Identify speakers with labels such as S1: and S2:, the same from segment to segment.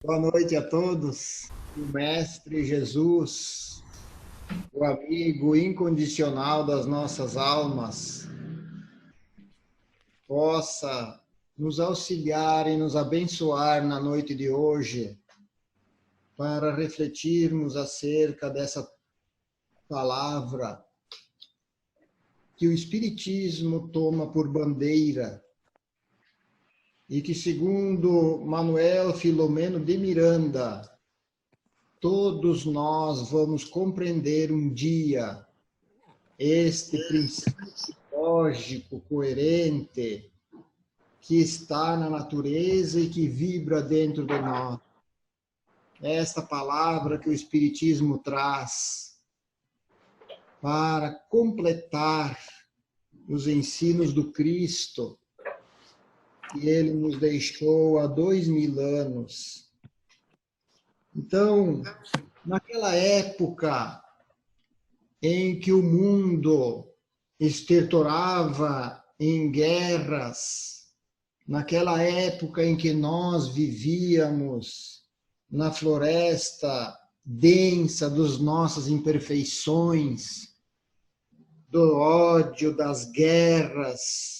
S1: Boa noite a todos. O Mestre Jesus, o amigo incondicional das nossas almas, possa nos auxiliar e nos abençoar na noite de hoje para refletirmos acerca dessa palavra que o Espiritismo toma por bandeira e que, segundo Manuel Filomeno de Miranda, todos nós vamos compreender um dia este princípio lógico, coerente, que está na natureza e que vibra dentro de nós. Esta palavra que o Espiritismo traz para completar os ensinos do Cristo, que ele nos deixou há 2000 anos. Então, naquela época em que o mundo estertorava em guerras, naquela época em que nós vivíamos na floresta densa das nossas imperfeições, do ódio, das guerras,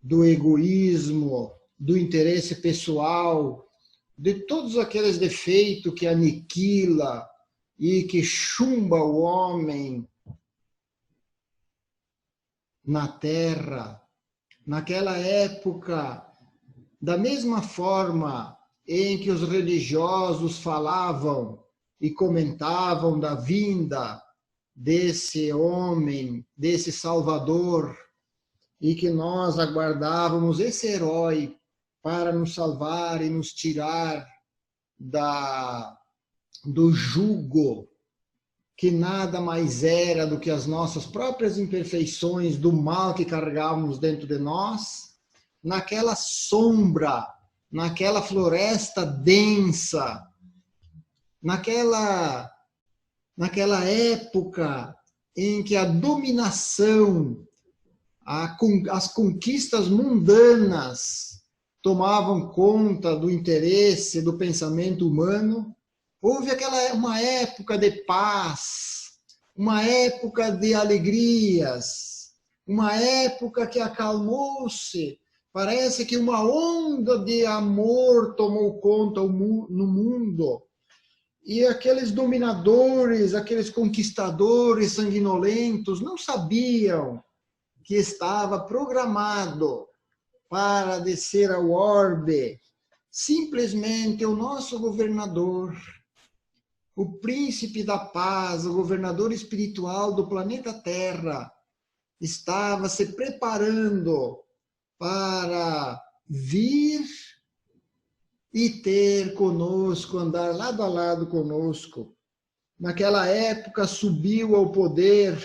S1: do egoísmo, do interesse pessoal, de todos aqueles defeitos que aniquila e que chumba o homem na terra. Naquela época, da mesma forma em que os religiosos falavam e comentavam da vinda desse homem, desse Salvador, e que nós aguardávamos esse herói para nos salvar e nos tirar do jugo, que nada mais era do que as nossas próprias imperfeições, do mal que carregávamos dentro de nós, naquela sombra, naquela floresta densa, naquela época em que a dominação, as conquistas mundanas tomavam conta do interesse, do pensamento humano. Houve uma época de paz, uma época de alegrias, uma época que acalmou-se. Parece que uma onda de amor tomou conta no mundo. E aqueles dominadores, aqueles conquistadores sanguinolentos não sabiam que estava programado para descer ao orbe simplesmente o nosso governador, o príncipe da paz, o governador espiritual do planeta Terra, estava se preparando para vir e ter conosco, andar lado a lado conosco. Naquela época subiu ao poder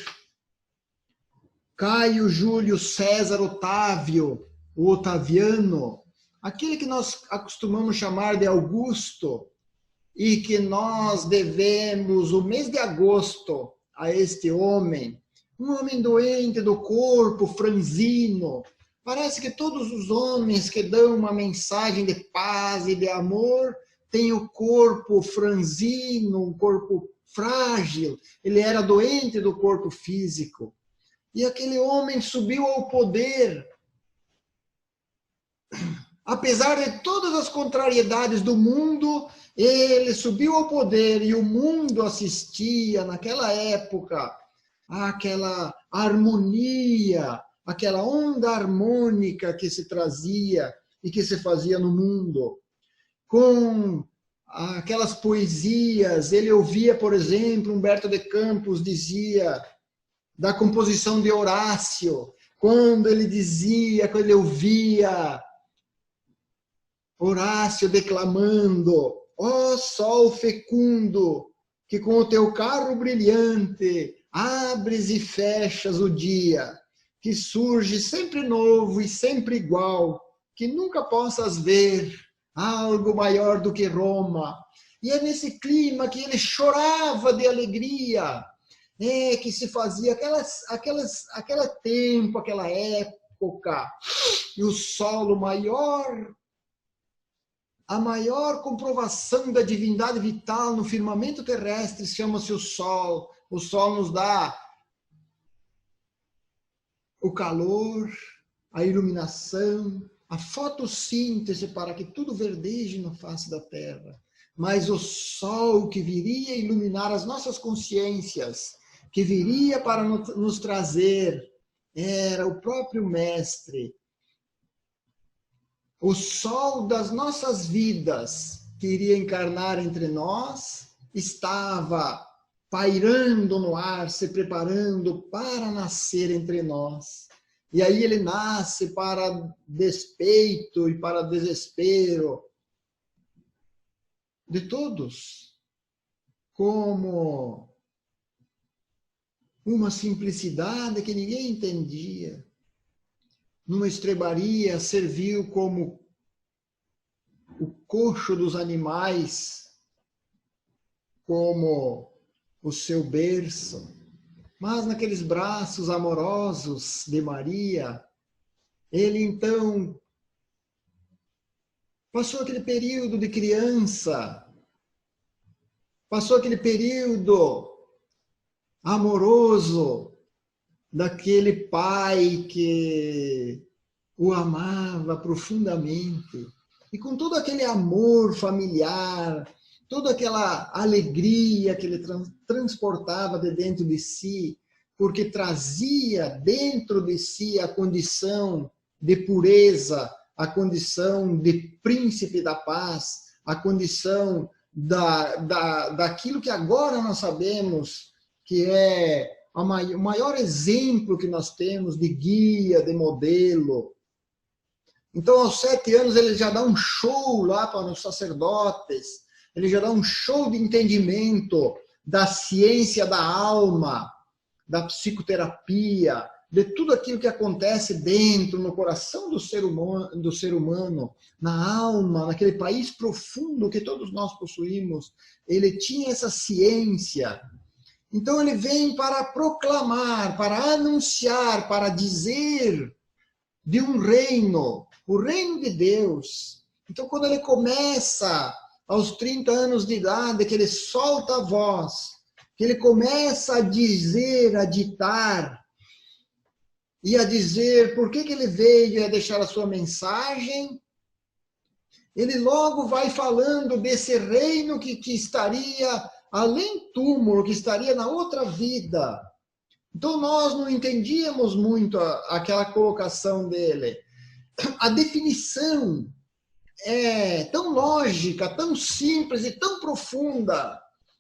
S1: Caio Júlio César Otávio, o Otaviano, aquele que nós acostumamos chamar de Augusto, e que nós devemos o mês de agosto a este homem, um homem doente do corpo, franzino. Parece que todos os homens que dão uma mensagem de paz e de amor têm o corpo franzino, um corpo frágil. Ele era doente do corpo físico. E aquele homem subiu ao poder. Apesar de todas as contrariedades do mundo, ele subiu ao poder e o mundo assistia naquela época àquela harmonia, aquela onda harmônica que se trazia e que se fazia no mundo. Com aquelas poesias, ele ouvia, por exemplo, Humberto de Campos dizia da composição de Horácio, quando ele ouvia Horácio declamando: ó sol fecundo, que com o teu carro brilhante abres e fechas o dia, que surge sempre novo e sempre igual, que nunca possas ver algo maior do que Roma. E é nesse clima que ele chorava de alegria, que se fazia aquele tempo, aquela época, e o solo maior a maior comprovação da divindade vital no firmamento terrestre chama-se o Sol. O Sol nos dá o calor, a iluminação, a fotossíntese para que tudo verdeje na face da Terra. Mas o Sol que viria iluminar as nossas consciências, que viria para nos trazer, era o próprio Mestre. O Sol das nossas vidas, que iria encarnar entre nós, estava pairando no ar, se preparando para nascer entre nós. E aí ele nasce para despeito e para desespero de todos, como uma simplicidade que ninguém entendia. Numa estrebaria, serviu como o coxo dos animais, como o seu berço. Mas naqueles braços amorosos de Maria, ele então passou aquele período de criança, passou aquele período amoroso daquele pai que o amava profundamente. E com todo aquele amor familiar, toda aquela alegria que ele transportava de dentro de si, porque trazia dentro de si a condição de pureza, a condição de príncipe da paz, a condição daquilo que agora nós sabemos que é o maior exemplo que nós temos de guia, de modelo. Então, aos 7 anos, ele já dá um show lá para os sacerdotes, ele já dá um show de entendimento da ciência da alma, da psicoterapia, de tudo aquilo que acontece dentro, no coração do ser humano, na alma, naquele país profundo que todos nós possuímos. Ele tinha essa ciência. Então ele vem para proclamar, para anunciar, para dizer de um reino, o reino de Deus. Então quando ele começa aos 30 anos de idade, que ele solta a voz, que ele começa a dizer, a ditar, e a dizer por que ele veio a deixar a sua mensagem, ele logo vai falando desse reino que estaria além túmulo, que estaria na outra vida. Então nós não entendíamos muito aquela colocação dele. A definição é tão lógica, tão simples e tão profunda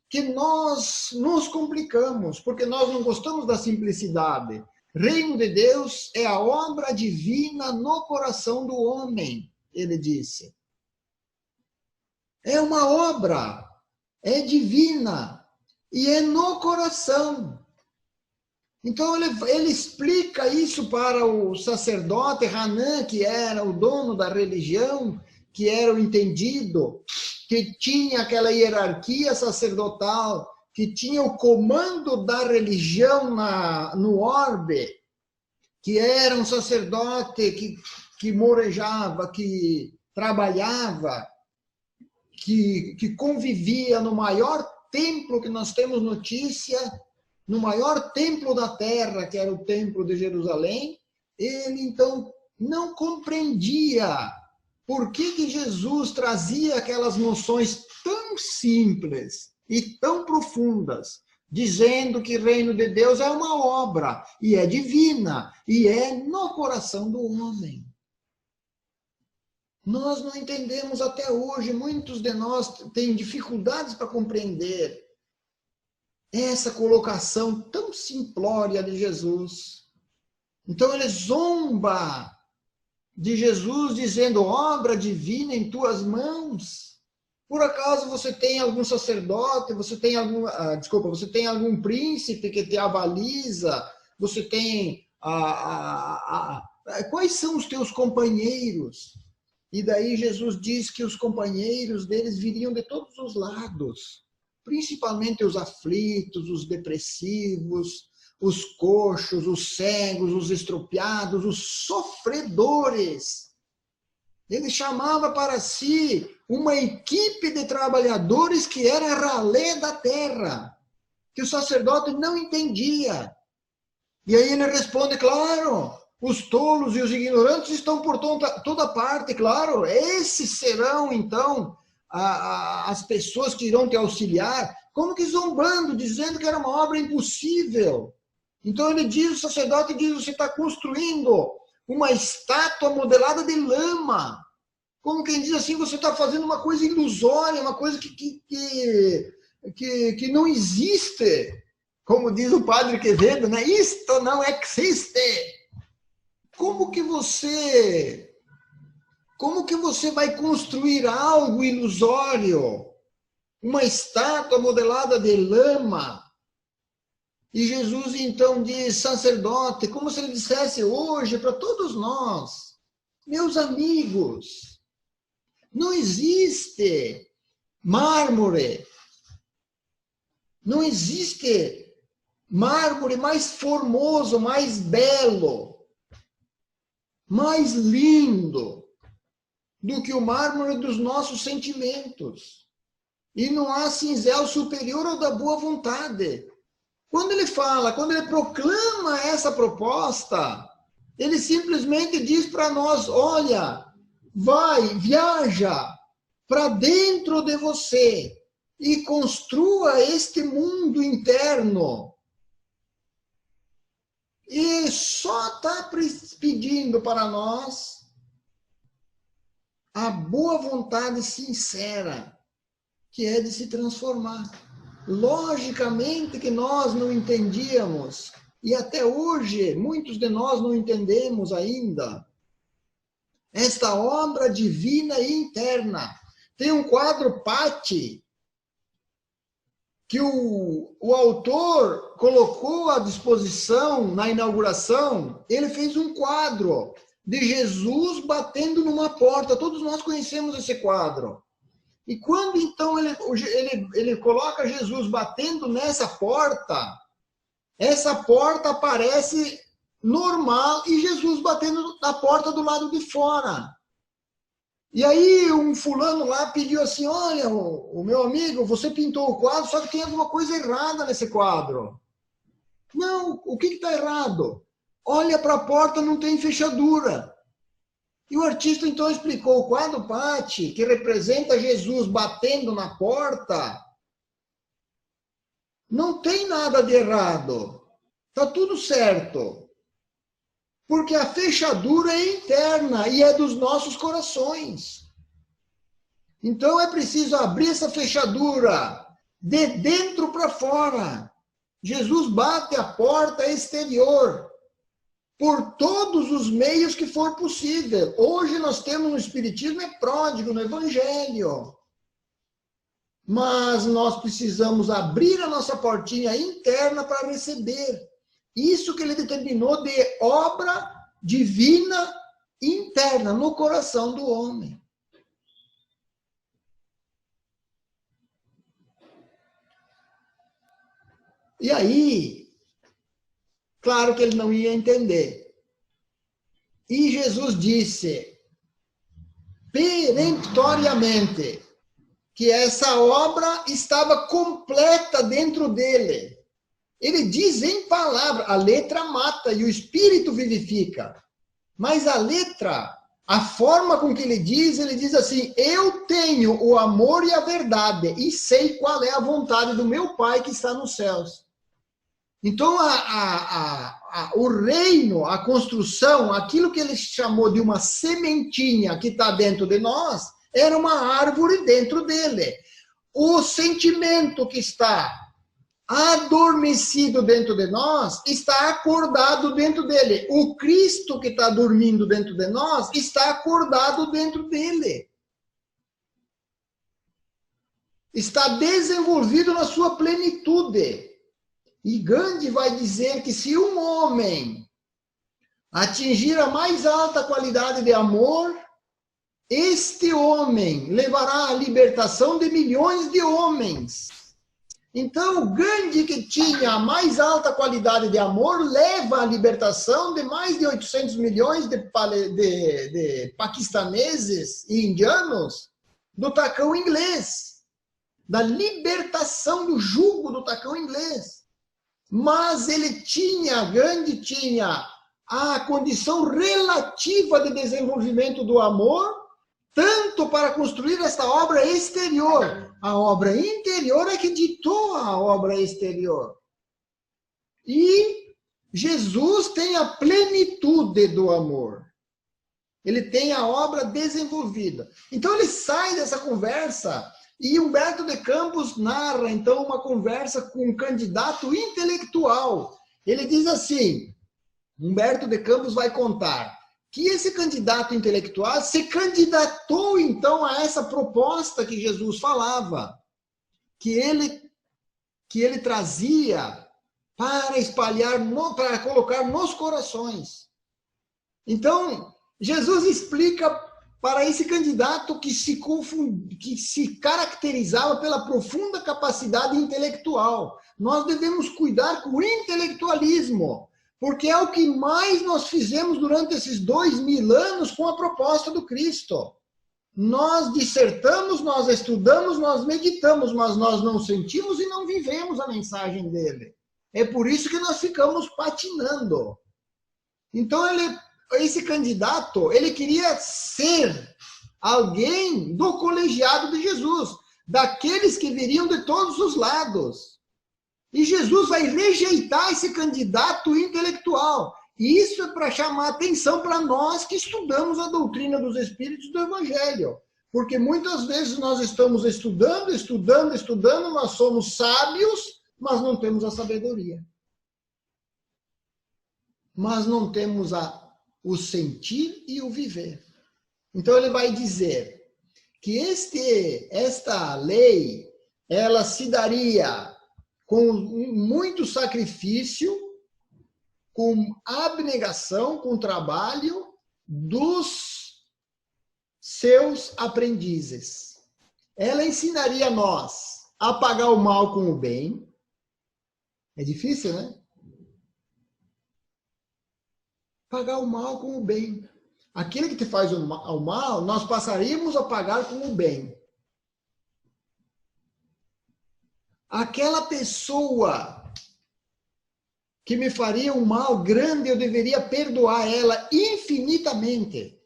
S1: que nós nos complicamos, porque nós não gostamos da simplicidade. Reino de Deus é a obra divina no coração do homem, ele disse. É uma obra, é divina e é no coração. Então ele explica isso para o sacerdote Hanan, que era o dono da religião, que era o entendido, que tinha aquela hierarquia sacerdotal, que tinha o comando da religião no orbe, que era um sacerdote que morejava, que trabalhava, que convivia no maior templo que nós temos notícia, no maior templo da terra, que era o templo de Jerusalém. Ele então não compreendia por que Jesus trazia aquelas noções tão simples e tão profundas, dizendo que o reino de Deus é uma obra, e é divina, e é no coração do homem. Nós não entendemos até hoje, muitos de nós têm dificuldades para compreender essa colocação tão simplória de Jesus. Então ele zomba de Jesus dizendo, obra divina em tuas mãos. Por acaso você tem algum sacerdote, você tem algum príncipe que te avaliza, você tem quais são os teus companheiros? E daí Jesus diz que os companheiros deles viriam de todos os lados, principalmente os aflitos, os depressivos, os coxos, os cegos, os estropiados, os sofredores. Ele chamava para si uma equipe de trabalhadores que era ralé da terra, que o sacerdote não entendia. E aí ele responde, claro, os tolos e os ignorantes estão por toda parte, claro, esses serão, então, as pessoas que irão te auxiliar, como que zombando, dizendo que era uma obra impossível. Então ele diz, o sacerdote diz, você está construindo uma estátua modelada de lama. Como quem diz assim, você está fazendo uma coisa ilusória, uma coisa que não existe. Como diz o padre Quevedo, né? Isto não existe. Como que você vai construir algo ilusório? Uma estátua modelada de lama? E Jesus então diz, sacerdote, como se ele dissesse hoje para todos nós, meus amigos, não existe mármore, não existe mármore mais formoso, mais belo, mais lindo do que o mármore dos nossos sentimentos. E não há cinzel superior ao da boa vontade. Quando ele proclama essa proposta, ele simplesmente diz para nós, olha, viaja para dentro de você e construa este mundo interno. E só está pedindo para nós a boa vontade sincera, que é de se transformar. Logicamente que nós não entendíamos, e até hoje muitos de nós não entendemos ainda, esta obra divina e interna. Tem um quadro Patti, que o autor colocou à disposição na inauguração. Ele fez um quadro de Jesus batendo numa porta. Todos nós conhecemos esse quadro. E quando então ele coloca Jesus batendo nessa porta, essa porta aparece normal e Jesus batendo na porta do lado de fora. E aí um fulano lá pediu assim, olha, o meu amigo, você pintou o quadro, só que tem alguma coisa errada nesse quadro. Não, o que está errado? Olha para a porta, não tem fechadura. E o artista então explicou, o quadro Patti, que representa Jesus batendo na porta, não tem nada de errado. Está tudo certo. Porque a fechadura é interna e é dos nossos corações. Então é preciso abrir essa fechadura de dentro para fora. Jesus bate a porta exterior por todos os meios que for possível. Hoje nós temos no Espiritismo, é pródigo, no Evangelho. Mas nós precisamos abrir a nossa portinha interna para receber. Isso que ele determinou de obra divina interna no coração do homem. E aí, claro que ele não ia entender. E Jesus disse, peremptoriamente, que essa obra estava completa dentro dele. Ele diz em palavra, a letra mata e o espírito vivifica. Mas a letra, a forma com que ele diz assim, eu tenho o amor e a verdade e sei qual é a vontade do meu Pai que está nos céus. Então, o reino, a construção, aquilo que ele chamou de uma sementinha que está dentro de nós, era uma árvore dentro dele. O sentimento que está adormecido dentro de nós está acordado dentro dele. O Cristo que está dormindo dentro de nós está acordado dentro dele. Está desenvolvido na sua plenitude. E Gandhi vai dizer que se um homem atingir a mais alta qualidade de amor, este homem levará à libertação de milhões de homens. Então, Gandhi, que tinha a mais alta qualidade de amor, leva à libertação de mais de 800 milhões de paquistaneses e indianos do tacão inglês, da libertação do jugo do tacão inglês. Mas Gandhi tinha a condição relativa de desenvolvimento do amor, tanto para construir esta obra exterior. A obra interior é que ditou a obra exterior. E Jesus tem a plenitude do amor. Ele tem a obra desenvolvida. Então ele sai dessa conversa e Humberto de Campos narra, então, uma conversa com um candidato intelectual. Ele diz assim, Humberto de Campos vai contar que esse candidato intelectual se candidatou, então, a essa proposta que Jesus falava, que ele trazia para espalhar, para colocar nos corações. Então, Jesus explica para esse candidato que se caracterizava pela profunda capacidade intelectual. Nós devemos cuidar com o intelectualismo, porque é o que mais nós fizemos durante esses 2000 anos com a proposta do Cristo. Nós dissertamos, nós estudamos, nós meditamos, mas nós não sentimos e não vivemos a mensagem dele. É por isso que nós ficamos patinando. Então, esse candidato, ele queria ser alguém do colegiado de Jesus, daqueles que viriam de todos os lados. E Jesus vai rejeitar esse candidato intelectual. E isso é para chamar atenção para nós que estudamos a doutrina dos Espíritos do Evangelho. Porque muitas vezes nós estamos estudando, nós somos sábios, mas não temos a sabedoria. Mas não temos o sentir e o viver. Então ele vai dizer que esta lei, ela se daria com muito sacrifício, com abnegação, com trabalho dos seus aprendizes. Ela ensinaria nós a pagar o mal com o bem. É difícil, né? Pagar o mal com o bem. Aquele que te faz o mal, nós passaríamos a pagar com o bem. Aquela pessoa que me faria um mal grande, eu deveria perdoar ela infinitamente.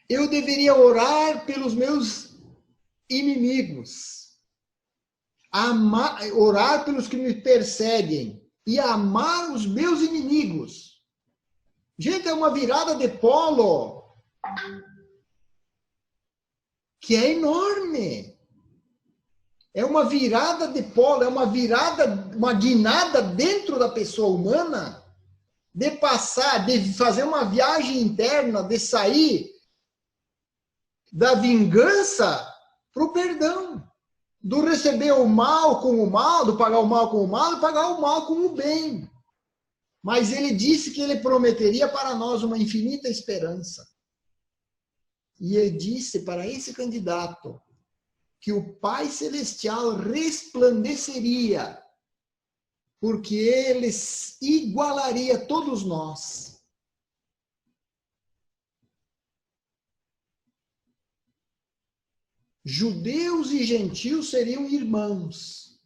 S1: Eu deveria orar pelos meus inimigos, orar pelos que me perseguem e amar os meus inimigos. Gente, é uma virada de polo que é enorme. É uma virada de polo, é uma guinada dentro da pessoa humana de fazer uma viagem interna, de sair da vingança para o perdão, do receber o mal com o mal, do pagar o mal com o mal, e pagar o mal com o bem. Mas ele disse que ele prometeria para nós uma infinita esperança. E ele disse para esse candidato que o Pai Celestial resplandeceria, porque ele igualaria todos nós. Judeus e gentios seriam irmãos.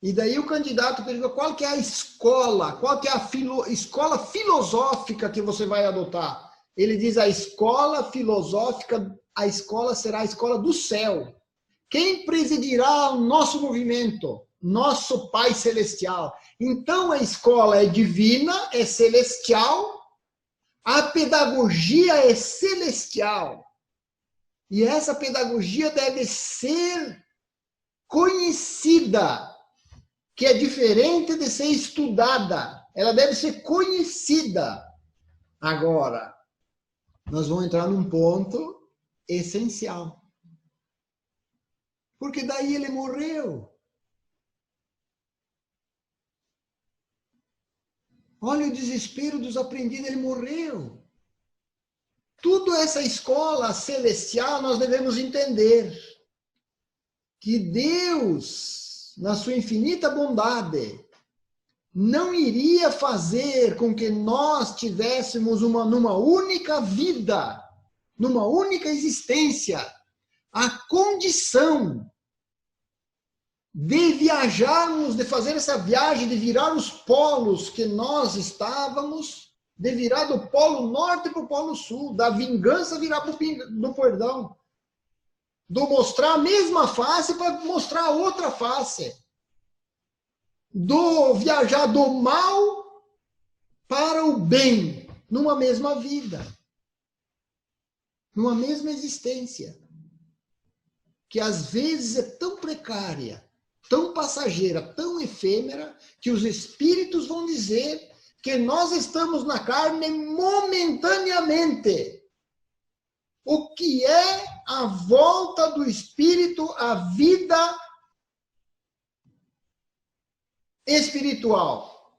S1: E daí o candidato pergunta qual que é a escola, qual que é a escola filosófica que você vai adotar. Ele diz a escola filosófica, a escola será a escola do céu. Quem presidirá o nosso movimento? Nosso Pai Celestial. Então a escola é divina, é celestial, a pedagogia é celestial. E essa pedagogia deve ser conhecida, que é diferente de ser estudada. Ela deve ser conhecida. Agora, nós vamos entrar num ponto essencial. Porque daí ele morreu. Olha o desespero dos aprendizes, ele morreu. toda essa escola celestial, nós devemos entender que Deus, na sua infinita bondade, não iria fazer com que nós tivéssemos numa única vida, numa única existência, a condição de viajarmos, de fazer essa viagem, de virar os polos que nós estávamos, de virar do polo norte para o polo sul, da vingança virar para o perdão, do mostrar a mesma face para mostrar a outra face, do viajar do mal para o bem, numa mesma vida, numa mesma existência, que às vezes é tão precária, tão passageira, tão efêmera, que os espíritos vão dizer que nós estamos na carne momentaneamente. O que é a volta do espírito à vida espiritual?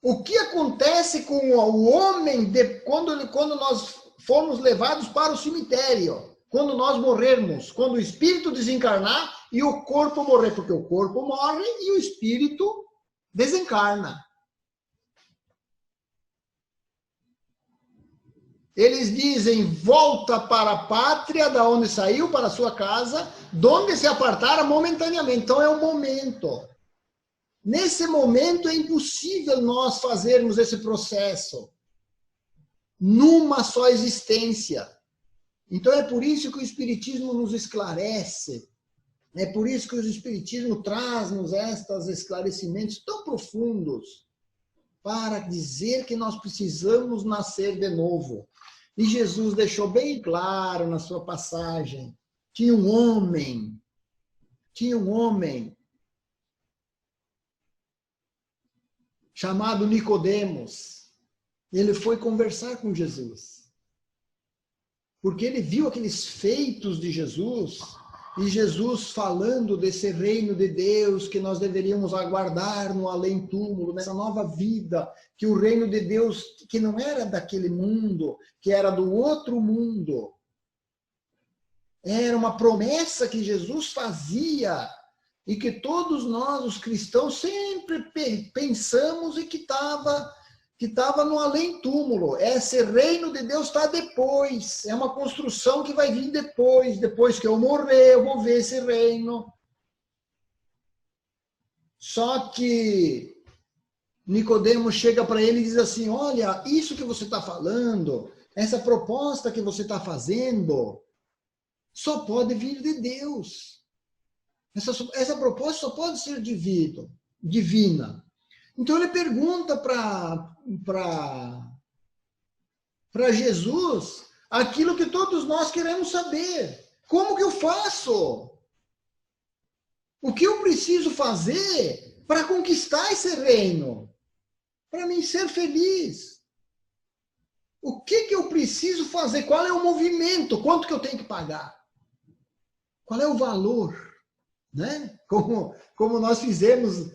S1: O que acontece com o homem quando nós formos levados para o cemitério? Quando nós morrermos, quando o espírito desencarnar e o corpo morrer, porque o corpo morre e o espírito desencarna. Eles dizem, volta para a pátria, da onde saiu, para a sua casa, de onde se apartara momentaneamente. Então é um momento. Nesse momento é impossível nós fazermos esse processo numa só existência. Então é por isso que o Espiritismo nos esclarece, é por isso que o Espiritismo traz-nos estes esclarecimentos tão profundos para dizer que nós precisamos nascer de novo. E Jesus deixou bem claro na sua passagem, tinha um homem chamado Nicodemos. Ele foi conversar com Jesus, porque ele viu aqueles feitos de Jesus, e Jesus falando desse reino de Deus que nós deveríamos aguardar no além-túmulo, nessa nova vida, que o reino de Deus, que não era daquele mundo, que era do outro mundo. Era uma promessa que Jesus fazia e que todos nós, os cristãos, sempre pensamos e que estava no além-túmulo. Esse reino de Deus está depois. É uma construção que vai vir depois. Depois que eu morrer, eu vou ver esse reino. Só que Nicodemos chega para ele e diz assim, olha, isso que você está falando, essa proposta que você está fazendo, só pode vir de Deus. Essa proposta só pode ser divina. Então ele pergunta para Jesus aquilo que todos nós queremos saber. Como que eu faço? O que eu preciso fazer para conquistar esse reino? Para mim ser feliz? O que eu preciso fazer? Qual é o movimento? Quanto que eu tenho que pagar? Qual é o valor? Né? Como nós fizemos,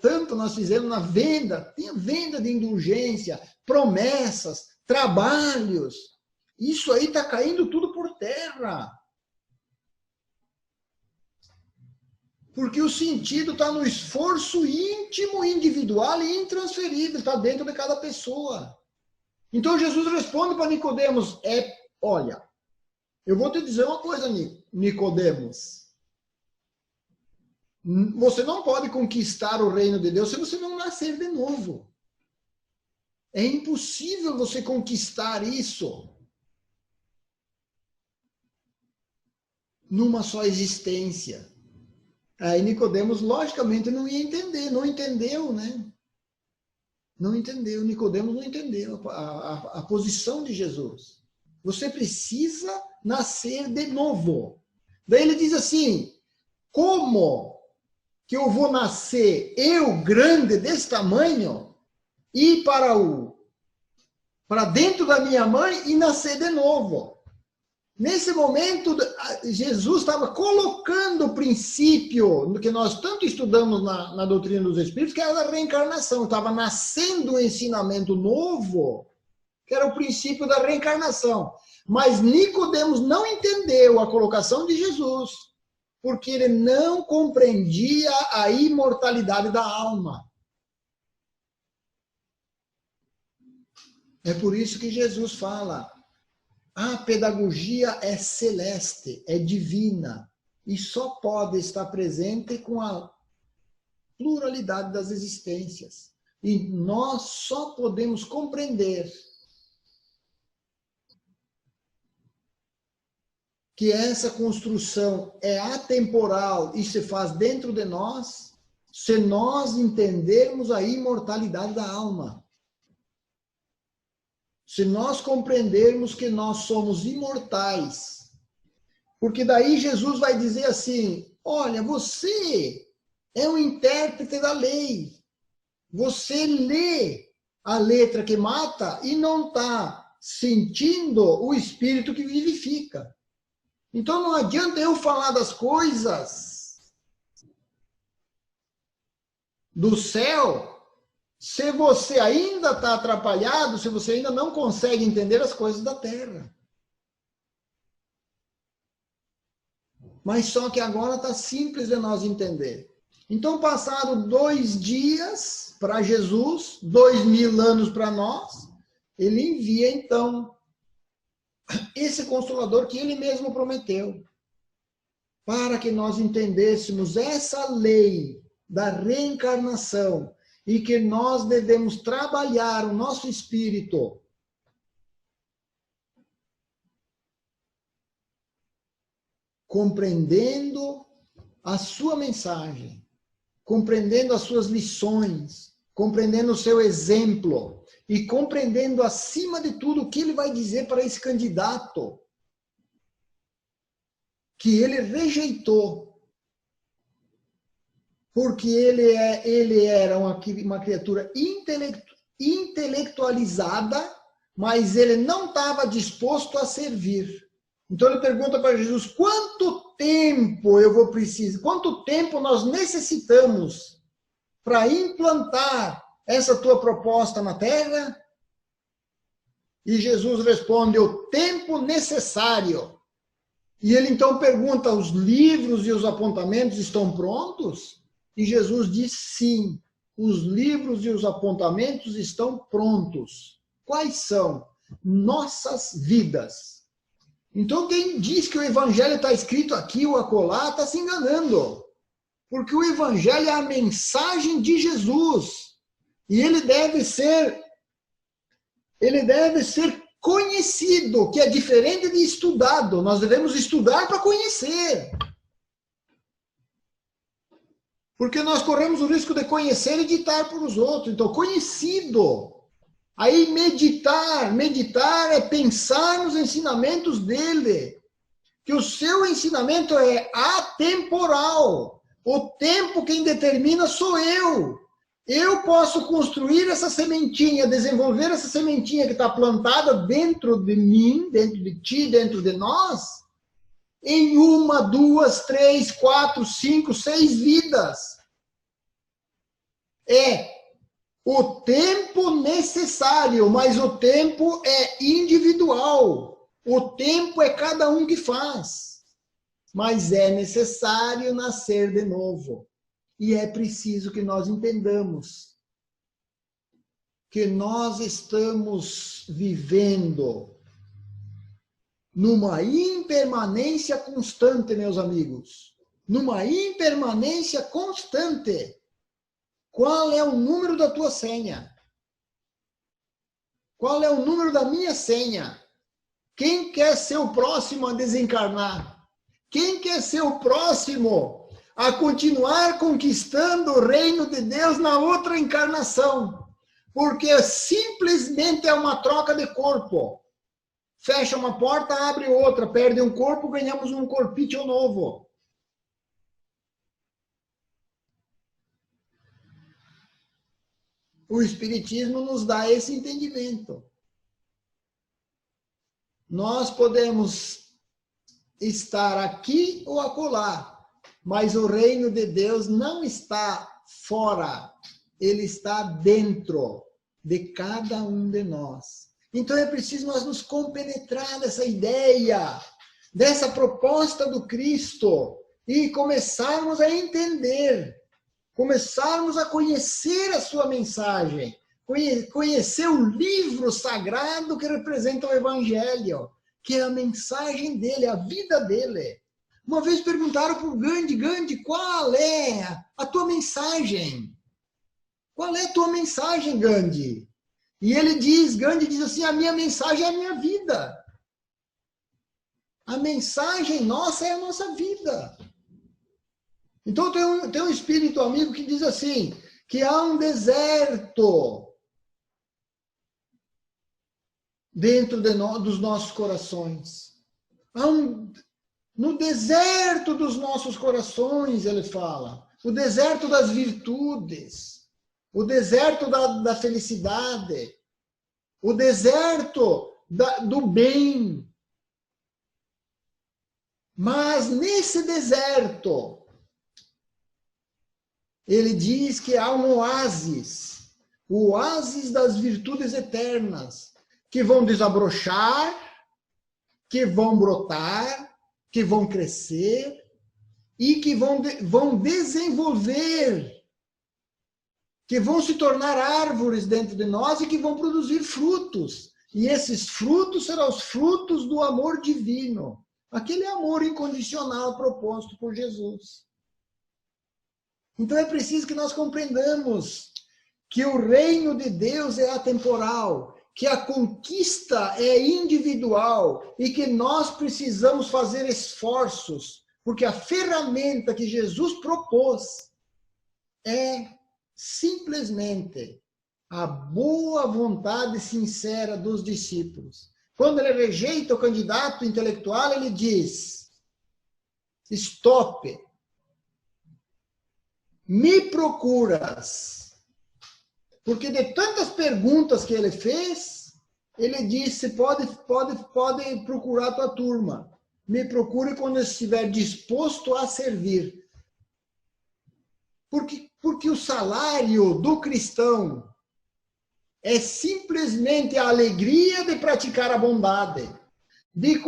S1: tanto nós fizemos na venda, tem venda de indulgência, promessas, trabalhos. Isso aí está caindo tudo por terra. Porque o sentido está no esforço íntimo, individual e intransferível, está dentro de cada pessoa. Então Jesus responde para Nicodemos, olha, eu vou te dizer uma coisa, Nicodemos. Você não pode conquistar o reino de Deus se você não nascer de novo. É impossível você conquistar isso numa só existência. Aí Nicodemos, logicamente, não ia entender, não entendeu, né? Não entendeu, Nicodemos não entendeu a posição de Jesus. Você precisa nascer de novo. Daí ele diz assim, como que eu vou nascer, eu grande desse tamanho, ir para dentro da minha mãe e nascer de novo? Nesse momento, Jesus estava colocando o princípio que nós tanto estudamos na doutrina dos Espíritos, que era a reencarnação. Estava nascendo um ensinamento novo que era o princípio da reencarnação. Mas Nicodemos não entendeu a colocação de Jesus, porque ele não compreendia a imortalidade da alma. É por isso que Jesus fala, a pedagogia é celeste, é divina, e só pode estar presente com a pluralidade das existências. E nós só podemos compreender que essa construção é atemporal e se faz dentro de nós, se nós entendermos a imortalidade da alma. Se nós compreendermos que nós somos imortais. Porque daí Jesus vai dizer assim, olha, você é um intérprete da lei. Você lê a letra que mata e não está sentindo o espírito que vivifica. Então não adianta eu falar das coisas do céu se você ainda está atrapalhado, se você ainda não consegue entender as coisas da terra. Mas só que agora está simples de nós entender. Então, passado 2 dias para Jesus, 2000 anos para nós, ele envia então esse Consolador que ele mesmo prometeu, para que nós entendêssemos essa lei da reencarnação e que nós devemos trabalhar o nosso espírito compreendendo a sua mensagem, compreendendo as suas lições, compreendendo o seu exemplo e compreendendo, acima de tudo, o que ele vai dizer para esse candidato que ele rejeitou, porque ele era uma criatura intelectualizada, mas ele não estava disposto a servir. Então ele pergunta para Jesus, quanto tempo eu vou precisar, quanto tempo nós necessitamos para implantar essa tua proposta na terra? E Jesus responde, o tempo necessário. E ele então pergunta, os livros e os apontamentos estão prontos? E Jesus diz, sim, os livros e os apontamentos estão prontos. Quais são? Nossas vidas. Então quem diz que o evangelho está escrito aqui ou acolá, está se enganando. Porque o evangelho é a mensagem de Jesus. E ele deve ser conhecido, que é diferente de estudado. Nós devemos estudar para conhecer. Porque nós corremos o risco de conhecer e ditar para os outros. Então, conhecido. Aí, meditar é pensar nos ensinamentos dele. Que o seu ensinamento é atemporal. O tempo quem determina sou eu. Eu posso construir essa sementinha, desenvolver essa sementinha que está plantada dentro de mim, dentro de ti, dentro de nós, em 1, 2, 3, 4, 5, 6 vidas. É o tempo necessário, mas o tempo é individual. O tempo é cada um que faz. Mas é necessário nascer de novo. E é preciso que nós entendamos que nós estamos vivendo numa impermanência constante, meus amigos. Numa impermanência constante. Qual é o número da tua senha? Qual é o número da minha senha? Quem quer ser o próximo a desencarnar? Quem quer ser o próximo a continuar conquistando o reino de Deus na outra encarnação? Porque simplesmente é uma troca de corpo. Fecha uma porta, abre outra, perde um corpo, ganhamos um corpício novo. O Espiritismo nos dá esse entendimento. Nós podemos estar aqui ou acolá, mas o reino de Deus não está fora, ele está dentro de cada um de nós. Então é preciso nós nos compenetrar dessa ideia, dessa proposta do Cristo e começarmos a entender, começarmos a conhecer a sua mensagem, conhecer o livro sagrado que representa o Evangelho, que é a mensagem dele, a vida dele. Uma vez perguntaram para o Gandhi, Gandhi, qual é a tua mensagem? Qual é a tua mensagem, Gandhi? E Gandhi diz assim, a minha mensagem é a minha vida. A mensagem nossa é a nossa vida. Então tem um espírito amigo que diz assim, que há um deserto dentro dos nossos corações. No deserto dos nossos corações, ele fala, o deserto das virtudes, o deserto da felicidade, o deserto do bem. Mas nesse deserto, ele diz que há um oásis, o oásis das virtudes eternas, que vão desabrochar, que vão brotar, que vão crescer e que vão desenvolver, que vão se tornar árvores dentro de nós e que vão produzir frutos. E esses frutos serão os frutos do amor divino, aquele amor incondicional proposto por Jesus. Então é preciso que nós compreendamos que o reino de Deus é atemporal, que a conquista é individual e que nós precisamos fazer esforços, porque a ferramenta que Jesus propôs é simplesmente a boa vontade sincera dos discípulos. Quando ele rejeita o candidato intelectual, ele diz, stop, me procuras. Porque de tantas perguntas que ele fez, ele disse, pode procurar a tua turma. Me procure quando estiver disposto a servir. Porque o salário do cristão é simplesmente a alegria de praticar a bondade, de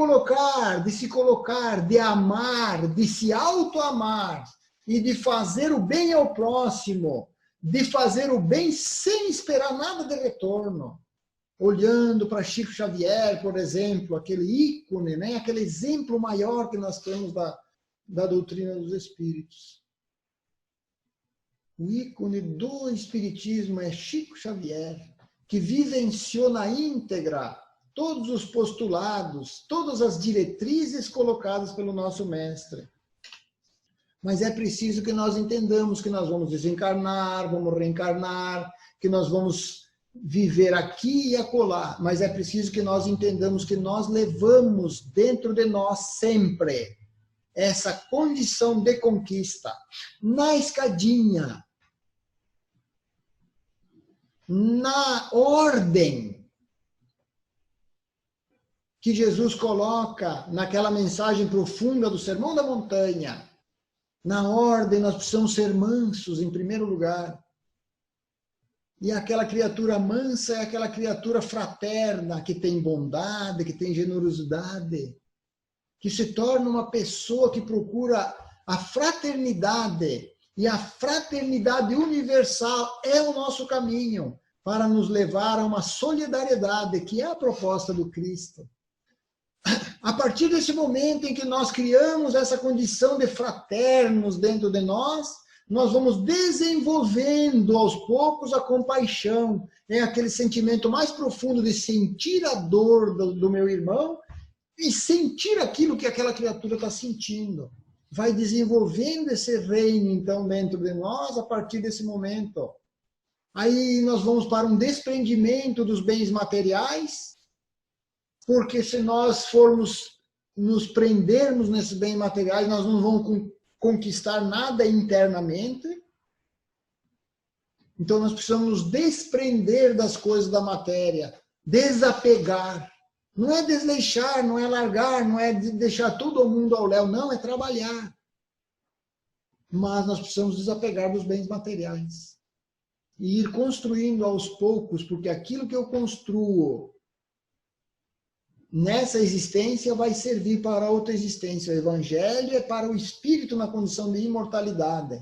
S1: se colocar, de amar, de se auto-amar e de fazer o bem ao próximo, de fazer o bem sem esperar nada de retorno. Olhando para Chico Xavier, por exemplo, aquele ícone, né? Aquele exemplo maior que nós temos da doutrina dos espíritos. O ícone do espiritismo é Chico Xavier, que vivenciou na íntegra todos os postulados, todas as diretrizes colocadas pelo nosso mestre. Mas é preciso que nós entendamos que nós vamos desencarnar, vamos reencarnar, que nós vamos viver aqui e acolá. Mas é preciso que nós entendamos que nós levamos dentro de nós sempre essa condição de conquista. Na escadinha, na ordem que Jesus coloca naquela mensagem profunda do Sermão da Montanha, na ordem, nós precisamos ser mansos em primeiro lugar. E aquela criatura mansa é aquela criatura fraterna, que tem bondade, que tem generosidade, que se torna uma pessoa que procura a fraternidade. E a fraternidade universal é o nosso caminho para nos levar a uma solidariedade, que é a proposta do Cristo. A partir desse momento em que nós criamos essa condição de fraternos dentro de nós, nós vamos desenvolvendo aos poucos a compaixão. É aquele sentimento mais profundo de sentir a dor do meu irmão e sentir aquilo que aquela criatura está sentindo. Vai desenvolvendo esse reino, então, dentro de nós a partir desse momento. Aí nós vamos para um desprendimento dos bens materiais, porque se nós formos nos prendermos nesses bens materiais, nós não vamos conquistar nada internamente. Então nós precisamos nos desprender das coisas da matéria, desapegar. Não é desleixar, não é largar, não é deixar todo o mundo ao léu, não, é trabalhar. Mas nós precisamos desapegar dos bens materiais e ir construindo aos poucos, porque aquilo que eu construo nessa existência vai servir para outra existência. O Evangelho é para o espírito na condição de imortalidade.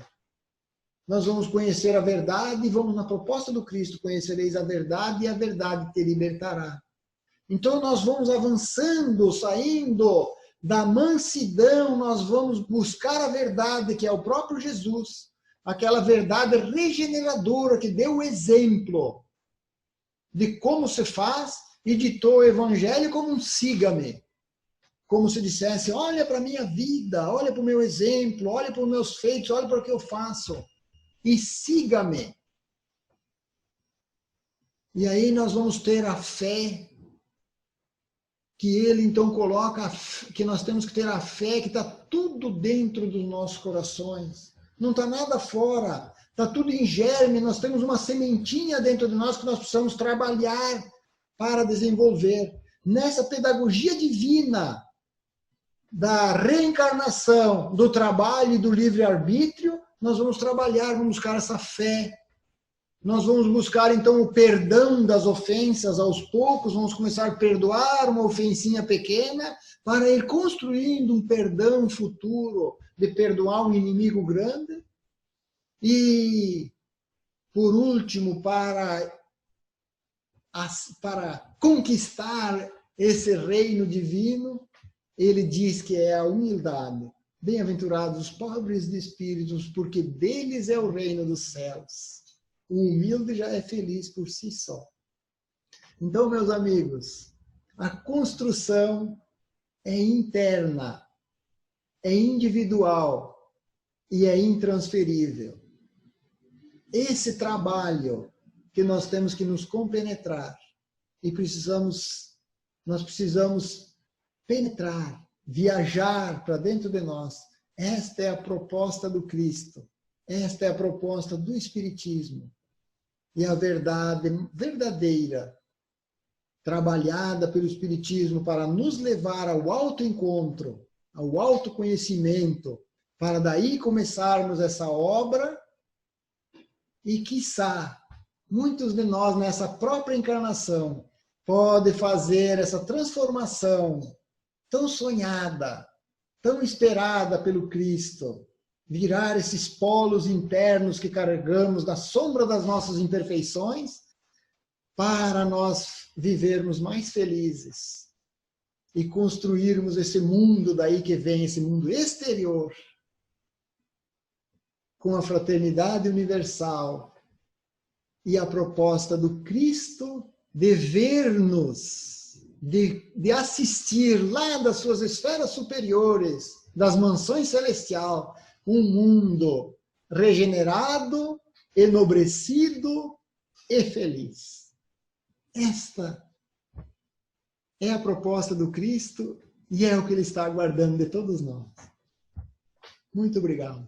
S1: Nós vamos conhecer a verdade e vamos, na proposta do Cristo, conhecereis a verdade e a verdade te libertará. Então nós vamos avançando, saindo da mansidão, nós vamos buscar a verdade, que é o próprio Jesus, aquela verdade regeneradora que deu o exemplo de como se faz e ditou o Evangelho como um siga-me. Como se dissesse, olha para a minha vida, olha para o meu exemplo, olha para os meus feitos, olha para o que eu faço e siga-me. E aí nós vamos ter a fé que ele então coloca, que nós temos que ter a fé que está tudo dentro dos nossos corações. Não está nada fora, está tudo em germe, nós temos uma sementinha dentro de nós que nós precisamos trabalhar para desenvolver. Nessa pedagogia divina da reencarnação, do trabalho e do livre-arbítrio, nós vamos trabalhar, vamos buscar essa fé. Nós vamos buscar, então, o perdão das ofensas aos poucos, vamos começar a perdoar uma ofensinha pequena para ir construindo um perdão futuro, de perdoar um inimigo grande. E, por último, para conquistar esse reino divino, ele diz que é a humildade. Bem-aventurados os pobres de espíritos, porque deles é o reino dos céus. O humilde já é feliz por si só. Então, meus amigos, a construção é interna, é individual e é intransferível. Esse trabalho que nós temos que nos compenetrar e nós precisamos penetrar, viajar para dentro de nós. Esta é a proposta do Cristo. Esta é a proposta do Espiritismo. E a verdade verdadeira, trabalhada pelo Espiritismo para nos levar ao autoencontro, ao autoconhecimento, para daí começarmos essa obra e, quiçá, muitos de nós nessa própria encarnação podem fazer essa transformação tão sonhada, tão esperada pelo Cristo, virar esses polos internos que carregamos da sombra das nossas imperfeições para nós vivermos mais felizes e construirmos esse mundo daí que vem, esse mundo exterior, com a fraternidade universal e a proposta do Cristo de ver-nos, de assistir lá das suas esferas superiores, das mansões celestiais, um mundo regenerado, enobrecido e feliz. Esta é a proposta do Cristo e é o que ele está aguardando de todos nós. Muito obrigado.